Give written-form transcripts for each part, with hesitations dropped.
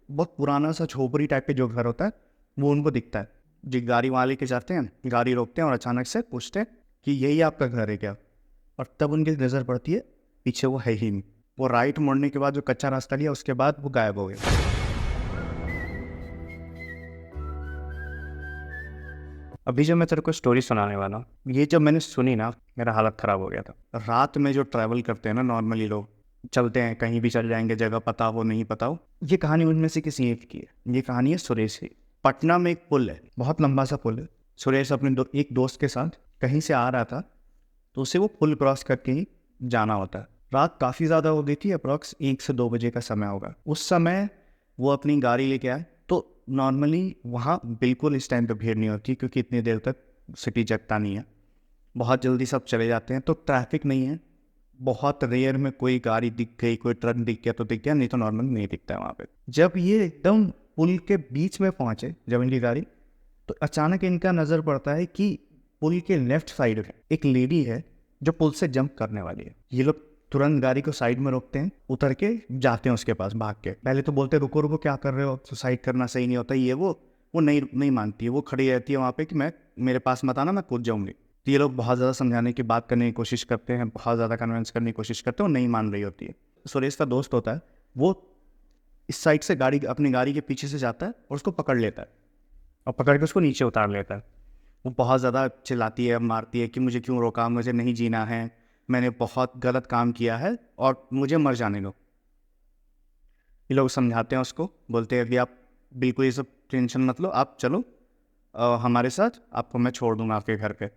बहुत पुराना सा झोपड़ी टाइप के जो घर होता है वो उनको दिखता है। जी गाड़ी वहाँ लेके जाते हैं, गाड़ी रोकते हैं और अचानक से पूछते हैं कि यही आपका घर है क्या? और तब उनकी नज़र पड़ती है पीछे वो है ही नहीं। वो राइट मुड़ने के बाद जो कच्चा रास्ता लिया उसके बाद वो गायब हो गया। अभी जो मैं तेरे को स्टोरी सुनाने वाला हूँ, ये जब मैंने सुनी ना, मेरा हालत ख़राब हो गया था। रात में जो ट्रैवल करते हैं ना नॉर्मली लोग, चलते हैं कहीं भी चल जाएंगे, जगह पता हो नहीं पता हो, ये कहानी उनमें से किसी एक की है। ये कहानी है सुरेश की। पटना में एक पुल है, बहुत लंबा सा पुल है। सुरेश अपने एक दोस्त के साथ कहीं से आ रहा था, तो उसे वो पुल क्रॉस करके ही जाना होता है। रात काफ़ी ज़्यादा हो गई थी, अप्रॉक्स 1 से 2 बजे का समय होगा। उस समय वो अपनी गाड़ी लेके आए, तो नॉर्मली वहाँ बिल्कुल इस टाइम पे भीड़ नहीं होती क्योंकि इतनी देर तक सिटी जगता नहीं है, बहुत जल्दी सब चले जाते हैं, तो ट्रैफिक नहीं है। बहुत रेयर में कोई गाड़ी दिख गई, कोई ट्रक दिख गया तो दिख गया, नहीं तो नॉर्मल नहीं दिखता है वहाँ पे। जब ये एकदम पुल के बीच में पहुँचे, जब इनकी गाड़ी, तो अचानक इनका नज़र पड़ता है कि पुल के लेफ्ट साइड में एक लेडी है जो पुल से जंप करने वाली है। ये लोग तुरंत गाड़ी को साइड में रोकते हैं, उतर के जाते हैं उसके पास भाग के। पहले तो बोलते रुको रुको, क्या कर रहे हो, सुसाइड करना सही नहीं होता, ये वो नहीं मानती है। वो खड़ी रहती है वहाँ पे कि मैं, मेरे पास मत आना, मैं कूद जाऊँगी। तो ये लोग बहुत ज़्यादा समझाने की, बात करने की कोशिश करते हैं, बहुत ज़्यादा कन्विंस करने की कोशिश करते हैं, वो नहीं मान रही होती है। सुरेश का दोस्त होता है, वो इस साइड से गाड़ी, अपनी गाड़ी के पीछे से जाता है और उसको पकड़ लेता है और पकड़ के उसको नीचे उतार लेता है। वो बहुत ज़्यादा चिल्लाती है, मारती है कि मुझे क्यों रोका, मुझे नहीं जीना है, मैंने बहुत गलत काम किया है और मुझे मर जाने दो। ये लोग समझाते हैं उसको, बोलते हैं कि आप बिल्कुल ये सब टेंशन मत लो, आप चलो हमारे साथ, आपको मैं छोड़ दूंगा आपके घर पे,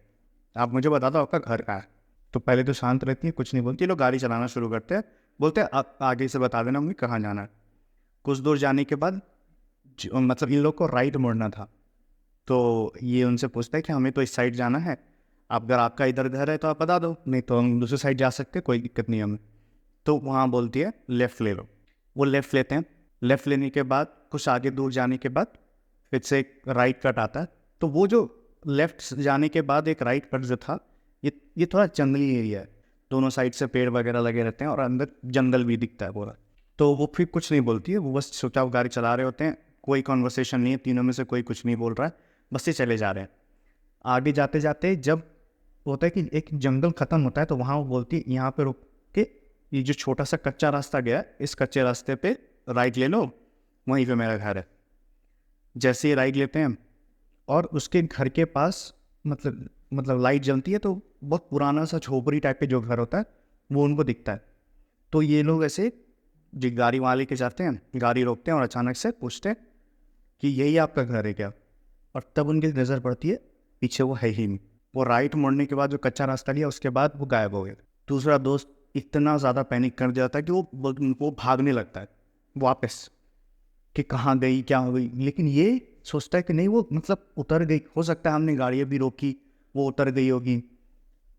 आप मुझे बता दो आपका घर कहाँ है। तो पहले तो शांत रहती है, कुछ नहीं बोलती। ये लोग गाड़ी चलाना शुरू करते हैं, बोलते हैं आप आगे से बता देना मुझे कहाँ जाना है। कुछ दूर जाने के बाद मतलब इन लोग को राइट मुड़ना था, तो ये उनसे पूछता है कि हमें तो इस साइड जाना है, आप अगर आपका इधर घर है तो आप बता दो, नहीं तो हम दूसरी साइड जा सकते, कोई दिक्कत नहीं हमें। तो वहाँ बोलती है लेफ़्ट ले लो। वो लेफ़्ट लेते हैं। लेफ़्ट लेने के बाद कुछ आगे दूर जाने के बाद फिर से एक राइट कट आता है। तो वो जो लेफ़्ट जाने के बाद एक राइट कट जो था, ये थोड़ा जंगली एरिया है, दोनों साइड से पेड़ वगैरह लगे रहते हैं और अंदर जंगल भी दिखता है पूरा। तो वो फिर कुछ नहीं बोलती है, वो बस चुपचाप गाड़ी चला रहे होते हैं, कोई कॉन्वर्सेशन नहीं है, तीनों में से कोई कुछ नहीं बोल रहा है, बस ये चले जा रहे हैं। आगे जाते जाते जब होता है कि एक जंगल ख़त्म होता है, तो वहाँ वो बोलती है यहाँ पे रुक के, ये जो छोटा सा कच्चा रास्ता गया है, इस कच्चे रास्ते पे राइट ले लो, वहीं पे मेरा घर है। जैसे ही राइट लेते हैं और उसके घर के पास मतलब लाइट जलती है, तो बहुत पुराना सा झोपड़ी टाइप के जो घर होता है वो उनको दिखता है। तो ये लोग ऐसे जी गाड़ी वहाँ लेके जाते हैं, गाड़ी रोकते हैं और अचानक से पूछते हैं कि यही आपका घर है क्या? और तब उनकी नज़र पड़ती है पीछे वो है ही नहीं। वो राइट मुड़ने के बाद जो कच्चा रास्ता लिया उसके बाद वो गायब हो गया। दूसरा दोस्त इतना ज़्यादा पैनिक कर जाता है कि वो भागने लगता है वापस, कि कहाँ गई, क्या हो गई। लेकिन ये सोचता है कि नहीं, वो मतलब उतर गई, हो सकता है हमने गाड़ियाँ भी रोकी, वो उतर गई होगी।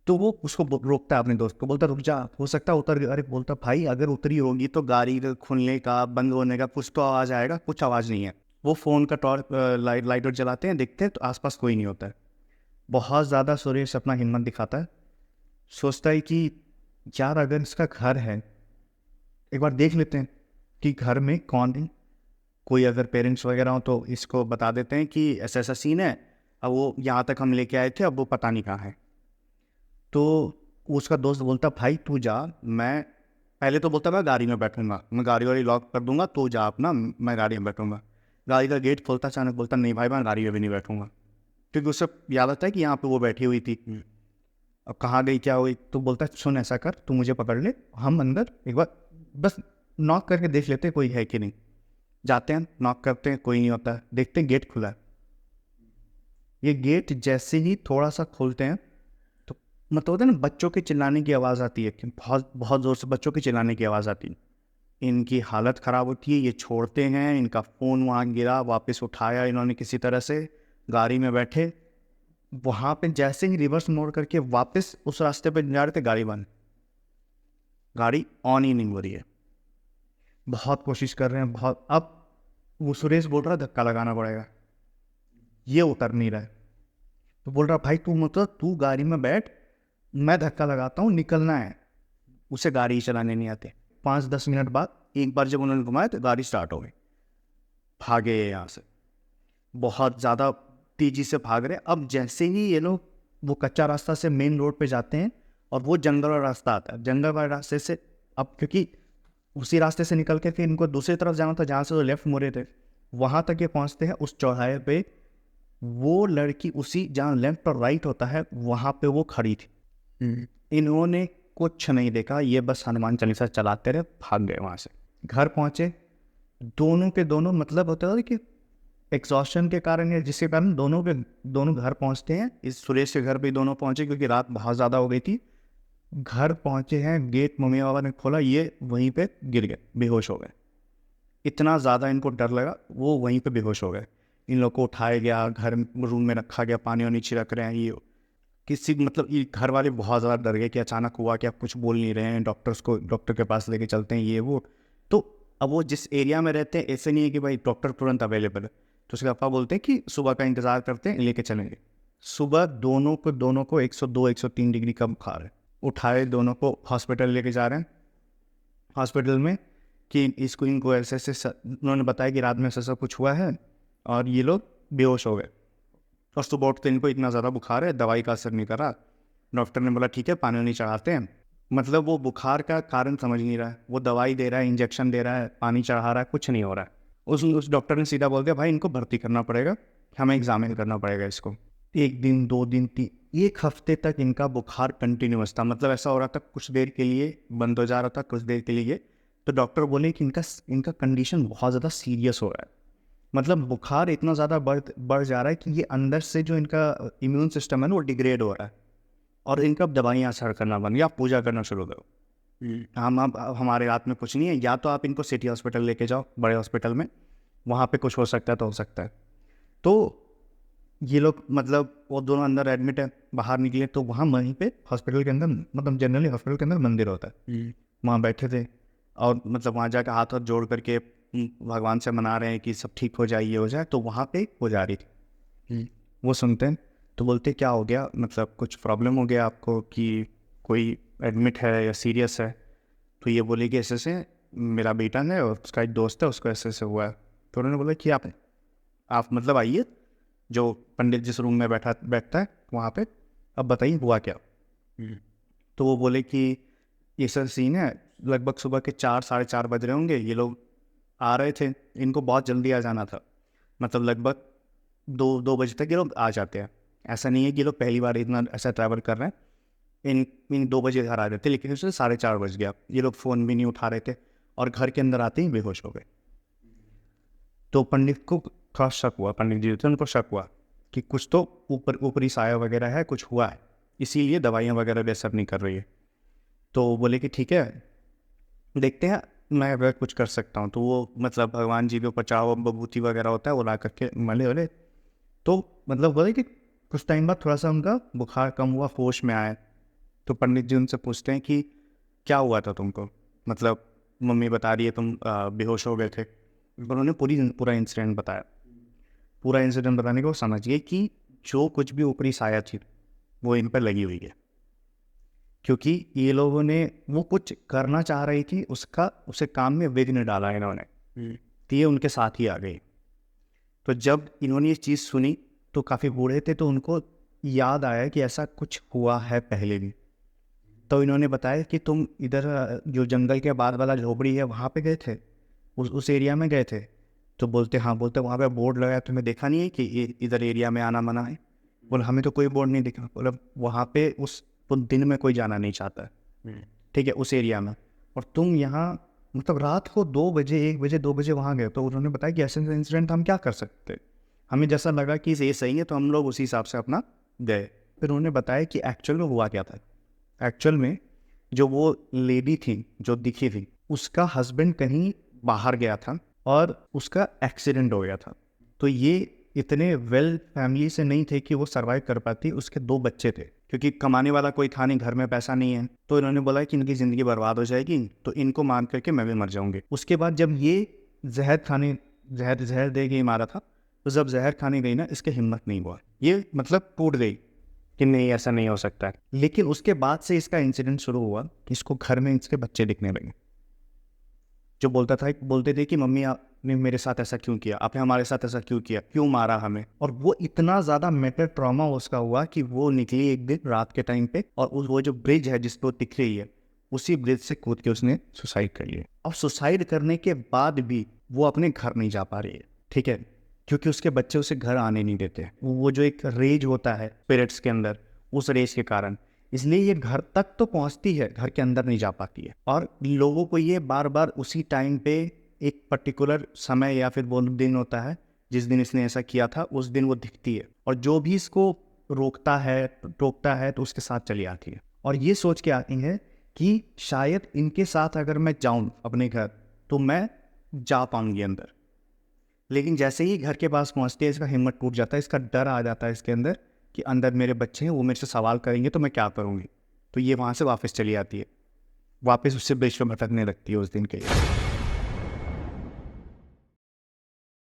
तो वो उसको रोकता है, अपने दोस्त को बोलता रुक जा, हो सकता है उतर गई। अरे बोलता भाई अगर उतरी होगी तो गाड़ी का खुलने का, बंद होने का कुछ तो आवाज़ आएगा, कुछ आवाज़ नहीं है। वो फ़ोन का टॉर्च लाइटर जलाते हैं, देखते हैं तो आसपास कोई नहीं होता है। बहुत ज़्यादा सुरेश अपना हिम्मत दिखाता है, सोचता है कि यार अगर इसका घर है, एक बार देख लेते हैं कि घर में कौन है, कोई अगर पेरेंट्स वगैरह हो तो इसको बता देते हैं कि ऐसा ऐसा सीन है, अब वो यहाँ तक हम लेके आए थे, अब वो पता नहीं कहाँ है। तो उसका दोस्त बोलता भाई तू जा, मैं पहले तो बोलता मैं गाड़ी में बैठूंगा, मैं गाड़ी वाड़ी लॉक कर दूंगा, तो जा अपना, मैं गाड़ी में बैठूंगा। गाड़ी का गेट खोलता अचानक बोलता नहीं भाई मैं गाड़ी में भी नहीं बैठूंगा, क्योंकि उसे याद आता है कि यहाँ पे वो बैठी हुई थी। अब कहाँ गई, क्या हुई, तो बोलता है सुन ऐसा कर, तू मुझे पकड़ ले, हम अंदर एक बार बस नॉक करके देख लेते हैं कोई है कि नहीं। जाते हैं, नॉक करते हैं, कोई नहीं होता है, देखते हैं गेट खुला है। ये गेट जैसे ही थोड़ा सा खोलते हैं तो मतलब होता है ना, बच्चों के चिल्लाने की आवाज़ आती है, कि बहुत बहुत ज़ोर से बच्चों के चिल्लाने की आवाज़ आती है। इनकी हालत ख़राब होती है, ये छोड़ते हैं, इनका फ़ोन वहाँ गिरा, वापस उठाया इन्होंने किसी तरह से, गाड़ी में बैठे, वहाँ पे जैसे ही रिवर्स मोड़ करके वापस उस रास्ते पे जा रहे थे, गाड़ी बंद, गाड़ी ऑन ही नहीं हो रही है। बहुत कोशिश कर रहे हैं, बहुत। अब वो सुरेश बोल रहा है धक्का लगाना पड़ेगा, ये उतर नहीं रहा है। तो बोल रहा भाई तू मतलब तू गाड़ी में बैठ, मैं धक्का लगाता हूँ, निकलना है। उसे गाड़ी ही चलाने नहीं आते। 5-10 मिनट बाद एक बार जब उन्होंने घुमाया तो गाड़ी स्टार्ट हो गई। भागे ये यहाँ से, बहुत ज़्यादा तेज़ी से भाग रहे। अब जैसे ही ये लोग वो कच्चा रास्ता से मेन रोड पे जाते हैं और वो जंगल वाला रास्ता आता है, जंगल वाले रास्ते से अब क्योंकि उसी रास्ते से निकल के फिर इनको दूसरी तरफ जाना था जहाँ से वो लेफ्ट मुड़े थे, वहाँ तक ये पहुँचते हैं। उस चौराहे पे वो लड़की उसी जहाँ लेफ्ट और राइट होता है वहाँ पे वो खड़ी थी। इन्होंने कुछ नहीं देखा, ये बस हनुमान चालीसा चलाते रहे, भाग गए वहाँ से। घर पहुँचे, दोनों के दोनों मतलब होता है कि एग्जॉस्शन के कारण या जिसके कारण दोनों घर पहुँचते हैं। इस सुरेश के घर पे दोनों पहुँचे क्योंकि रात बहुत ज़्यादा हो गई थी। घर पहुँचे हैं, गेट मम्मी पापा ने खोला, ये वहीं पे गिर गए, बेहोश हो गए। इतना ज़्यादा इनको डर लगा, वो वहीं पे बेहोश हो गए। इन लोग को उठाया गया, घर रूम में रखा गया, पानी वानी छिड़क रहे हैं। ये किसी मतलब ये घर वाले बहुत ज़्यादा डर गए कि अचानक हुआ कि आप कुछ बोल नहीं रहे हैं, डॉक्टर के पास लेके चलते हैं, ये वो। तो अब वो जिस एरिया में रहते हैं ऐसे नहीं है कि भाई डॉक्टर तुरंत अवेलेबल है, तो उसके पापा बोलते हैं कि सुबह का इंतज़ार करते हैं, लेके चलेंगे। सुबह दोनों को 102 103 डिग्री का बुखार है। उठाए, दोनों को हॉस्पिटल लेके जा रहे हैं। हॉस्पिटल में कि इनको ऐसे उन्होंने बताया कि रात में ऐसा कुछ हुआ है और ये लोग बेहोश हो गए। और सुबह उठते इनको इतना ज़्यादा बुखार है, दवाई का असर नहीं कर रहा। डॉक्टर ने बोला ठीक है पानी नहीं चढ़ाते हैं। मतलब वो बुखार का कारण समझ नहीं रहा है, वो दवाई दे रहा है, इंजेक्शन दे रहा है, पानी चढ़ा रहा है, कुछ नहीं हो रहा है। उस डॉक्टर ने सीधा बोल दिया भाई इनको भर्ती करना पड़ेगा, हमें एग्जामिन करना पड़ेगा इसको। 1 दिन 2 दिन 1 हफ्ते तक इनका बुखार कंटिन्यूअस था। मतलब ऐसा हो रहा था कुछ देर के लिए बंद हो जा रहा था, कुछ देर के लिए। तो डॉक्टर बोले कि इनका कंडीशन बहुत ज़्यादा सीरियस हो रहा है। मतलब बुखार इतना ज़्यादा बढ़ जा रहा है कि ये अंदर से जो इनका इम्यून सिस्टम है ना वो डिग्रेड हो रहा है और इनका दवाइयाँ असर करना बंद, या आप पूजा करना शुरू करो। हम अब हमारे हाथ में कुछ नहीं है, या तो आप इनको सिटी हॉस्पिटल लेके जाओ, बड़े हॉस्पिटल में, वहाँ पे कुछ हो सकता है तो हो सकता है। तो ये लोग मतलब वो दोनों अंदर एडमिट है, बाहर निकले तो वहाँ वहीं पे हॉस्पिटल के अंदर, मतलब जनरली हॉस्पिटल के अंदर मंदिर होता है, वहाँ बैठे थे और मतलब वहाँ जाकर हाथ जोड़ करके भगवान से मना रहे हैं कि सब ठीक हो जाए, ये हो जाए। तो वहाँ पे वो जा रही थी। वो सुनते हैं तो बोलते क्या हो गया, मतलब कुछ प्रॉब्लम हो गया आपको कि कोई एडमिट है या सीरियस है। तो ये बोले कि ऐसे से मेरा बेटा है और उसका एक दोस्त है, उसको ऐसे ऐसे हुआ है। तो उन्होंने बोला कि आप मतलब आइए, जो पंडित जिस रूम में बैठता है वहाँ पे, अब बताइए हुआ क्या। तो वो बोले कि ये सर सीन है, लगभग सुबह के 4 साढ़े 4 बज रहे होंगे, ये लोग आ रहे थे, इनको बहुत जल्दी आ जाना था। मतलब लगभग 2 बजे तक ये लोग आ जाते हैं। ऐसा नहीं है कि ये लोग पहली बार इतना ऐसा ट्रैवल कर रहे हैं। इन 2 बजे घर आ रहे थे, लेकिन उससे 4:30 बज गया। ये लोग फ़ोन भी नहीं उठा रहे थे और घर के अंदर आते ही बेहोश हो गए। तो पंडित को थोड़ा शक हुआ, पंडित जी थे उनको शक हुआ कि कुछ तो ऊपरी साया वगैरह है, कुछ हुआ है, इसीलिए दवाइयाँ वगैरह भी असर नहीं कर रही है। तो बोले कि ठीक है देखते हैं मैं अगर कुछ कर सकता हूँ। तो वो मतलब भगवान जी के ऊपर चाव बबूती वगैरह होता है, वो ला करके मले वले। तो मतलब बोले कि कुछ टाइम बाद थोड़ा सा उनका बुखार कम हुआ, होश में आए। तो पंडित जी उनसे पूछते हैं कि क्या हुआ था तुमको, मतलब मम्मी बता रही है तुम बेहोश हो गए थे। उन्होंने पूरा इंसिडेंट बताया। पूरा इंसिडेंट बताने के वो समझ गए कि जो कुछ भी ऊपरी साया थी वो इन पर लगी हुई है, क्योंकि ये लोगों ने वो कुछ करना चाह रही थी, उसे काम में विघ्न डाला इन्होंने, तो ये उनके साथ ही आ गई। तो जब इन्होंने ये चीज़ सुनी तो काफ़ी बूढ़े थे, तो उनको याद आया कि ऐसा कुछ हुआ है पहले भी। तो इन्होंने बताया कि तुम इधर जो जंगल के बाद वाला झोपड़ी है वहाँ पे गए थे, उस एरिया में गए थे। तो बोलते हाँ, बोलते वहाँ पे बोर्ड लगाया, तुम्हें देखा नहीं है कि इधर एरिया में आना मना है। बोले हमें तो कोई बोर्ड नहीं दिखा। बोले वहाँ पे उस दिन में कोई जाना नहीं चाहता है, ठीक है, उस एरिया में, और तुम यहाँ मतलब रात को 2 बजे 1 बजे 2 बजे वहाँ गए। तो उन्होंने बताया कि ऐसे इंसिडेंट हम क्या कर सकते, हमें जैसा लगा कि ये सही है तो हम लोग उसी हिसाब से अपना गए। फिर उन्होंने बताया कि एक्चुअल में हुआ क्या था। एक्चुअल में जो वो लेडी थी जो दिखी थी, उसका हस्बैंड कहीं बाहर गया था और उसका एक्सीडेंट हो गया था। तो ये इतने वेल फैमिली से नहीं थे कि वो सर्वाइव कर पाती। उसके 2 बच्चे थे, क्योंकि कमाने वाला कोई था नहीं, घर में पैसा नहीं है। तो इन्होंने बोला कि इनकी ज़िंदगी बर्बाद हो जाएगी, तो इनको मान करके मैं भी मर जाऊंगी। उसके बाद जब ये जहर दे के मारा था, तो जब जहर खाने गई ना, इसके हिम्मत नहीं हुआ, ये मतलब टूट गई कि नहीं ऐसा नहीं हो सकता है। लेकिन उसके बाद से इसका इंसिडेंट शुरू हुआ कि इसको घर में इसके बच्चे दिखने लगे। जो बोलते थे कि मम्मी ने मेरे साथ ऐसा क्यों किया, आपने हमारे साथ ऐसा क्यों किया, क्यों मारा हमें। और वो इतना ज़्यादा मेंटल ट्रॉमा उसका हुआ कि वो निकली एक दिन रात के टाइम पे, और वो जो ब्रिज है जिस पे वो दिख रही है, उसी ब्रिज से कूद के उसने सुसाइड कर लिया। अब सुसाइड करने के बाद भी वो अपने घर नहीं जा पा रही है, ठीक है, क्योंकि उसके बच्चे उसे घर आने नहीं देते। वो जो एक रेज होता है पेरेंट्स के अंदर, उस रेज के कारण, इसलिए ये घर तक तो पहुंचती है, घर के अंदर नहीं जा पाती है। और लोगों को ये बार बार उसी टाइम पे, एक पर्टिकुलर समय या फिर वो दिन होता है जिस दिन इसने ऐसा किया था, उस दिन वो दिखती है, और जो भी इसको रोकता है टोकता है तो उसके साथ चली आती है। और ये सोच के आती है कि शायद इनके साथ अगर मैं जाऊं अपने घर तो मैं जा पाऊंगी अंदर। लेकिन जैसे ही घर के पास पहुंचती है, इसका हिम्मत टूट जाता है, इसका डर आ जाता है इसके अंदर कि अंदर मेरे बच्चे हैं, वो मेरे से सवाल करेंगे तो मैं क्या करूंगी। तो ये वहाँ से वापस चली आती है, वापस उससे ब्रिज पे भटकने लगती है उस दिन के लिए।